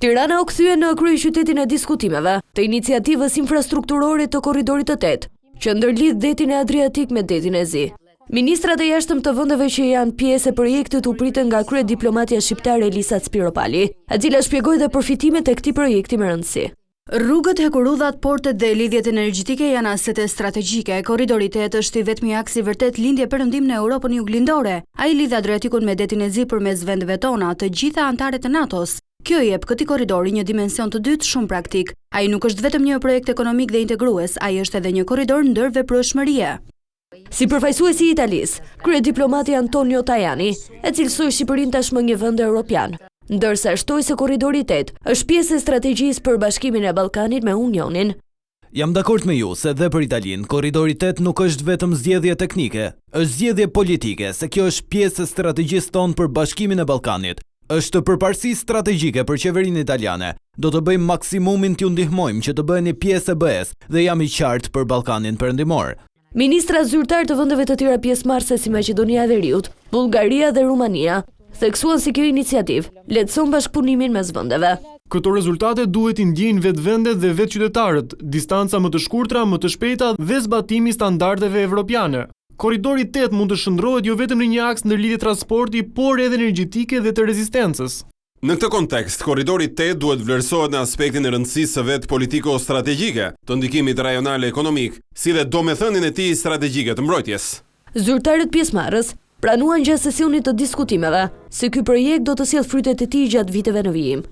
Tirana u kthye në kryeqytetin e diskutimeve të iniciativës infrastrukturore të korridorit të 8, që ndërlidh detin e Adriatik me detin e Zi. Ministrat e jashtëm të vendeve që janë pjesë e projektit u pritën nga kryediplomatja shqiptare Elisa Spiropali, e cila shpjegoi dhe përfitimet e këtij projekti me rëndësi. Rrugët, hekurudhat, portet dhe lidhjet energjetike janë asete strategjike. Korridori 8 është i vetmi aks i vërtet lindje perëndim në Europën juglindore. Ai lidh Adriatikun me detin e Zi përmes vendeve tona, të gjitha anëtare të NATO-s. Kjo jep këtij korridori një dimension të dytë shumë praktik. Ai nuk është vetëm një projekt ekonomik dhe integrues, ai është edhe një korridor ndër veprëshmërie. Si përfaqësuesi i Italisë, kryediplomati Antonio Tajani e cilësoi Shqipërinë tashmë një vend evropian, ndërsa shtoi se korridori 8 është pjesë e strategjisë për bashkimin e Ballkanit me Unionin. Jam dakord me ju se dhe për Italinë, korridori 8 nuk është vetëm zgjedhje teknike, është zgjedhje politike, se kjo është pjesë e strategjisë tonë për bashkimin e Ballkanit. Është përparësi strategjike për qeverinë italiane. Do të bëjmë maksimumin t'ju ndihmojmë që të bëheni pjesë e BE-s dhe jam i qartë për Ballkanin Perëndimor. Ministra zyrtar të vendeve të tjera pjesëmarrëse si Maqedonia e Veriut, Bullgaria dhe Rumania theksuan se kjo iniciativë lehtëson bashkëpunimin mes vendeve. Këto rezultate duhet i ndjejnë vetë vendet dhe vetë qytetarët, distanca më të shkurtra, më të shpejta dhe zbatimi i standardeve evropiane. Korridori 8 mund të shndrohet jo vetëm në një aks ndërlidhje transporti, por edhe energjetike dhe të rezistencës. Në këtë kontekst, korridori 8 duhet vlerësohet në aspektin e rëndësisë së vet politiko-strategjike të ndikimit rajonal ekonomik, si dhe domethënien e tij strategjike të mbrojtjes. Zyrtarët pjesëmarrës pranuan gjatë sesionit të diskutimeve se ky projekt do të sjellë frytet e tij gjatë viteve në vijim.